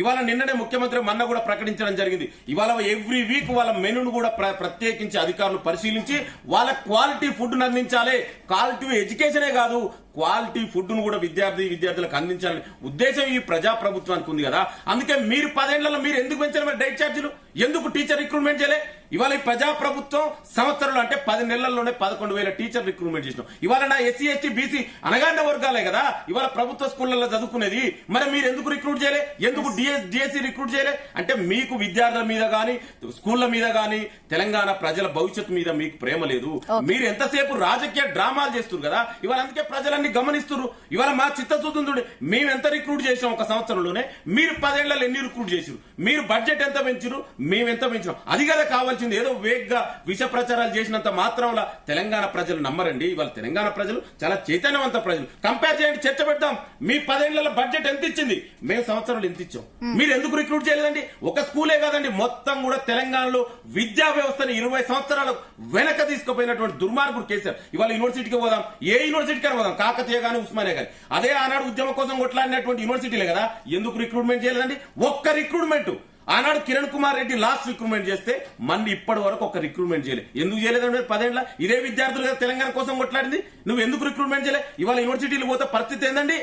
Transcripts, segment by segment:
ఇవాళ నిన్ననే ముఖ్యమంత్రి మన్న కూడా ప్రకటించడం జరిగింది. ఇవాళ ఎవ్రీ వీక్ వాళ్ళ మెనూను కూడా ప్రత్యేకించి అధికారులు పరిశీలించి వాళ్ళ క్వాలిటీ ఫుడ్ అందించాలి. క్వాలిటీ ఎడ్యుకేషనే కాదు, క్వాలిటీ ఫుడ్ ను కూడా విద్యార్థులకు అందించాలని ఉద్దేశం ఈ ప్రజా ప్రభుత్వానికి ఉంది కదా. అందుకే మీరు 10 ఏళ్లలో మీరు ఎందుకు పెంచారు డైట్ ఛార్జీలు? ఎందుకు టీచర్ రిక్రూట్మెంట్ చేయలే? ఇవాళ ఈ ప్రజా ప్రభుత్వం సంవత్సరంలో అంటే 10 నెలల్లోనే 11,000 టీచర్ రిక్రూట్మెంట్ చేసినాం. ఇవాళ నా ఎస్సీ ఎస్టీ బీసీ అనగాండ వర్గాలే కదా ఇవాళ ప్రభుత్వ స్కూళ్లలో చదువుకునేది. మరి మీరు ఎందుకు రిక్రూట్ చేయలే? ఎందుకు డిఎస్సి రిక్రూట్ చేయలే? అంటే మీకు విద్యార్థుల మీద గానీ స్కూళ్ల మీద గానీ తెలంగాణ ప్రజల భవిష్యత్తు మీద మీకు ప్రేమ లేదు. మీరు ఎంతసేపు రాజకీయ డ్రామాలు చేస్తున్నారు కదా. ఇవాళ అందుకే ప్రజలన్నీ గమనిస్తున్నారు. ఇవాళ మా చిత్తశుద్ధి మేము ఎంత రిక్రూట్ చేసాం ఒక సంవత్సరంలోనే, మీరు 10 ఏళ్లలో ఎన్ని రిక్రూట్ చేసారు? మీరు బడ్జెట్ ఎంత పెంచారు? మేము ఎంత పెంచినాం? అది కదా కావాల్సింది. ఏదో వేగ్గా విష ప్రచారాలు చేసినంత మాత్రంలో తెలంగాణ ప్రజలు నమ్మరండి. ఇవాళ తెలంగాణ ప్రజలు చాలా చైతన్యవంత ప్రజలు. కంపేర్ చేయండి, చర్చ పెడతాం. మీ 10 ఏళ్ల బడ్జెట్ ఎంత ఇచ్చింది, మేము సంవత్సరాలు ఎంత ఇచ్చాం? మీరు ఎందుకు రిక్రూట్ చేయలేదండి? ఒక స్కూలే కాదండి, మొత్తం కూడా తెలంగాణలో విద్యా వ్యవస్థని 20 సంవత్సరాలు వెనక తీసుకుపోయినటువంటి దుర్మార్గుడు కేసీఆర్. ఇవాళ యూనివర్సిటీకి పోదాం, ఏ యూనివర్సిటీకి పోదాం, కాకతీయ గానీ ఉస్మానియా గానీ, అదే ఆనాడు ఉద్యమం కోసం కొట్లాడినటువంటి యూనివర్సిటీలే కదా. ఎందుకు రిక్రూట్మెంట్ చేయలేదండి? ఒక్క రిక్రూట్మెంట్ ఆనాడు కిరణ్ కుమార్ రెడ్డి లాస్ట్ రిక్రూట్మెంట్ చేస్తే మళ్ళీ ఇప్పటి వరకు ఒక రిక్రూట్మెంట్ చేయలేదు. ఎందుకు చేయలేదంటే 10 ఏళ్ల ఇదే విద్యార్థులు తెలంగాణ కోసం కొట్లాడింది. నువ్వు ఎందుకు రిక్రూట్మెంట్ చేయలే? ఇవాళ యూనివర్సిటీలు పోతే పరిస్థితి ఏందండి?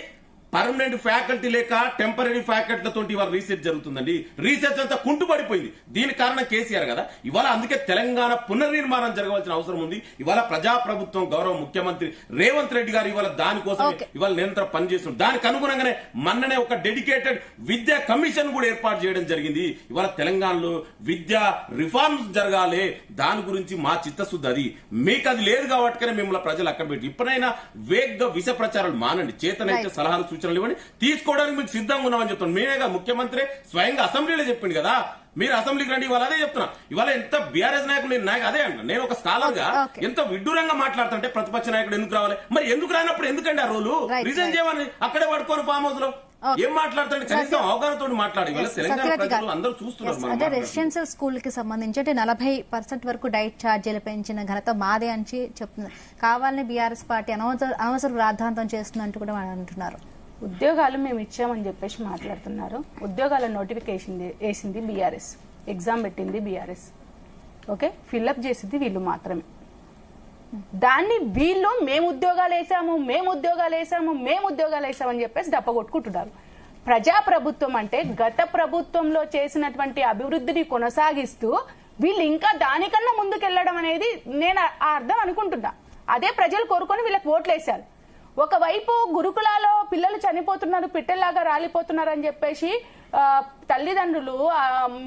పర్మనెంట్ ఫ్యాకల్టీ లేక టెంపరీ ఫ్యాకల్టీలతో ఇవాళ రీసెర్చ్ జరుగుతుందండి. రీసెర్చ్ అంతా కుంటుపడిపోయింది. దీనికి కారణం కేసీఆర్ కదా. ఇవాళ అందుకే తెలంగాణ పునర్నిర్మాణం జరగవలసిన అవసరం ఉంది. ఇవాళ ప్రజాప్రభుత్వం గౌరవ ముఖ్యమంత్రి రేవంత్ రెడ్డి గారు ఇవాళ దానికోసం ఇవాళ నిరంతరం పనిచేస్తున్నారు. దానికి అనుగుణంగానే మొన్ననే ఒక డెడికేటెడ్ విద్యా కమిషన్ కూడా ఏర్పాటు చేయడం జరిగింది. ఇవాళ తెలంగాణలో విద్యా రిఫార్మ్స్ జరగాలి. దాని గురించి మా చిత్తశుద్ధి అది. మీకు అది లేదు కాబట్టి మిమ్మల్ని ప్రజలు అక్కడ పెట్టి ఇప్పుడైనా వేగ్గా విష ప్రచారాలు మానండి. చేతనైతే సలహాలు సూచనలు ఇవ్వండి, తీసుకోవడానికి మీకు సిద్ధంగా ఉన్నామని చెప్తాను. మేమేగా ముఖ్యమంత్రి స్వయంగా అసెంబ్లీలో చెప్పింది కదా. మీరు అసెంబ్లీకి రండి. ఇవాళ అదే చెప్తున్నా. ఇవాళ ఎంత బీఆర్ఎస్ నాయకులు నాకు అదే అన్న, నేను ఒక స్కాలర్ గా ఎంత విడ్డూరంగా మాట్లాడుతుంటే ప్రతిపక్ష నాయకుడు ఎందుకు రావాలి? మరి ఎందుకు రానప్పుడు ఎందుకండి ఆ రోలు? రిజైన్ చేయమని అక్కడే పడుకోని ఫామ్ హౌస్ లో ఏం మాట్లాడుతుంటే కనీసం అవగాహనతో మాట్లాడి తెలంగాణ ప్రజలు అందరూ చూస్తున్నారు. అంటే రెసిడెన్షియల్ స్కూల్ కి సంబంధించి అంటే 40% వరకు డైట్ ఛార్జీలు పెంచిన ఘనత మాదే అని చెప్తుంది. కావాలని బీఆర్ఎస్ పార్టీ అనవసర రాద్ధాంతం చేస్తుందంటూ కూడా అంటున్నారు. ఉద్యోగాలు మేము ఇచ్చామని చెప్పేసి మాట్లాడుతున్నారు. ఉద్యోగాల నోటిఫికేషన్ వేసింది బీఆర్ఎస్, ఎగ్జామ్ పెట్టింది బీఆర్ఎస్, ఓకే, ఫిల్అప్ చేసింది వీళ్ళు మాత్రమే. దాన్ని వీళ్ళు మేము ఉద్యోగాలు వేసామని చెప్పేసి దప్పగొట్టుకుంటున్నారు. ప్రజాప్రభుత్వం అంటే గత ప్రభుత్వంలో చేసినటువంటి అభివృద్ధిని కొనసాగిస్తూ వీళ్ళు ఇంకా దానికన్నా ముందుకెళ్లడం అనేది నేను అర్థం అనుకుంటున్నా. అదే ప్రజలు కోరుకొని వీళ్ళకి ఓట్లు వేశారు. ఒకవైపు గురుకులాలో పిల్లలు చనిపోతున్నారు, పిట్టల్లాగా రాలిపోతున్నారు అని చెప్పేసి తల్లిదండ్రులు,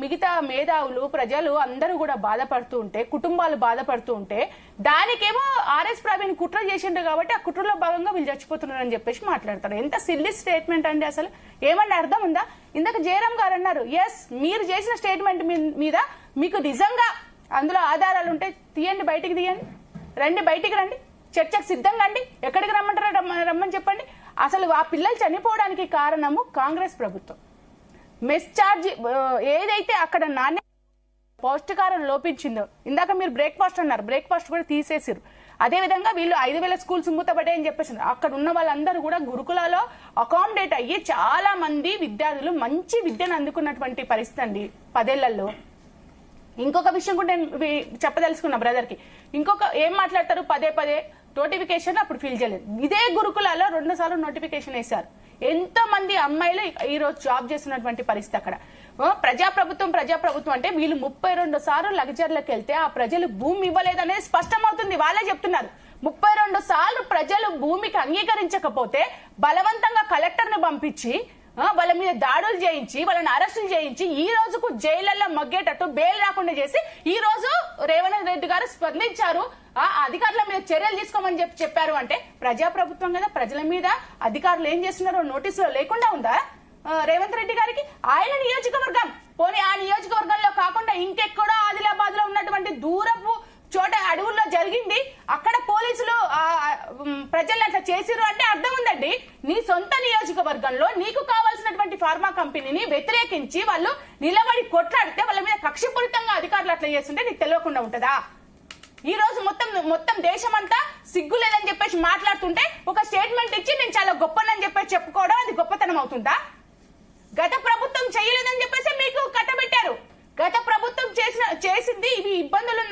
మిగతా మేధావులు, ప్రజలు అందరూ కూడా బాధపడుతూ ఉంటే, కుటుంబాలు బాధపడుతూ ఉంటే, దానికేమో ఆర్ఎస్ ప్రవీణ్ కుట్ర చేసిండు కాబట్టి ఆ కుట్రలో భాగంగా వీళ్ళు చచ్చిపోతున్నారు అని చెప్పేసి మాట్లాడతారు. ఎంత సిల్లీ స్టేట్మెంట్ అండి అసలు. ఏమన్నా అర్థం ఉందా? ఇందాక జయరాం గారు అన్నారు, ఎస్ మీరు చేసిన స్టేట్మెంట్ మీద మీకు నిజంగా అందులో ఆధారాలు ఉంటే తీయండి, బయటికి తీయండి, రండి, బయటికి రండి, చర్చకు సిద్ధంగా అండి. ఎక్కడికి రమ్మంటారో రమ్మని చెప్పండి. అసలు ఆ పిల్లలు చనిపోవడానికి కారణము కాంగ్రెస్ ప్రభుత్వం. మెస్ ఛార్జీ ఏదైతే అక్కడ నాణ్య పౌష్టికారం లోపించిందో, ఇందాక మీరు బ్రేక్ఫాస్ట్ అన్నారు, బ్రేక్ఫాస్ట్ కూడా తీసేసారు. అదేవిధంగా వీళ్ళు 5,000 స్కూల్స్ మూతపడే అని చెప్పేసి అక్కడ ఉన్న వాళ్ళందరూ కూడా గురుకులాలో అకామిడేట్ అయ్యి చాలా మంది విద్యార్థులు మంచి విద్యను అందుకున్నటువంటి పరిస్థితి అండి 10 ఏళ్లలో. ఇంకొక విషయం కూడా నేను చెప్పదలుచుకున్నా బ్రదర్ కి. ఇంకొక ఏం మాట్లాడతారు, పదే నోటిఫికేషన్ అప్పుడు ఫిల్ చేయలేదు. ఇదే గురుకులాలో 2 సార్లు నోటిఫికేషన్ వేశారు. ఎంతో మంది అమ్మాయిలు ఈ రోజు జాబ్ చేస్తున్నటువంటి పరిస్థితి అక్కడ. ప్రజాప్రభుత్వం అంటే వీళ్ళు 32 సార్లు లగ్జర్లకు వెళ్తే ఆ ప్రజలు భూమి ఇవ్వలేదనేది స్పష్టమవుతుంది. వాళ్ళే చెప్తున్నారు. 32 సార్లు ప్రజలు భూమికి అంగీకరించకపోతే బలవంతంగా కలెక్టర్ ను పంపించి వాళ్ళ మీద దాడులు చేయించి వాళ్ళని అరెస్టులు చేయించి ఈ రోజుకు జైళ్లలో మగ్గేటట్టు బెయిల్ రాకుండా చేసి ఈ రోజు రేవంత్ రెడ్డి గారు స్పందించారు. అధికారుల మీద చర్యలు తీసుకోమని చెప్పారు. అంటే ప్రజాప్రభుత్వం కదా, ప్రజల మీద అధికారులు ఏం చేస్తున్నారో నోటీసులో లేకుండా ఉందా రేవంత్ రెడ్డి గారికి? ఆయన నియోజకవర్గం, పోనీ ఆ నియోజకవర్గంలో కాకుండా ఇంకెక్కడో ఆదిలాబాద్ లో ఉన్నటువంటి దూరపు చోట అడవుల్లో జరిగింది, అక్కడ పోలీసులు ప్రజలు అట్లా చేసిరు అంటే అర్థం ఉందండి. నీ సొంత నియోజకవర్గంలో నీకు కావాల్సినటువంటి ఫార్మా కంపెనీని వ్యతిరేకించి వాళ్ళు నిలబడి కొట్లాడితే వాళ్ళ మీద కక్షపూరితంగా అధికారులు అట్లా చేస్తుంటే నీకు తెలియకుండా ఉంటుందా? ఈ రోజు మొత్తం దేశం అంతా సిగ్గు లేదని చెప్పేసి మాట్లాడుతుంటే ఒక స్టేట్మెంట్ ఇచ్చి నేను చాలా గొప్పనని చెప్పేసి చెప్పుకోవడం అది గొప్పతనం అవుతుందా? గత ప్రభుత్వం చేయలేదని చెప్పేసి మీకు కట్టబెట్టారు. గత ప్రభుత్వం చేసింది ఇవి ఇబ్బందులు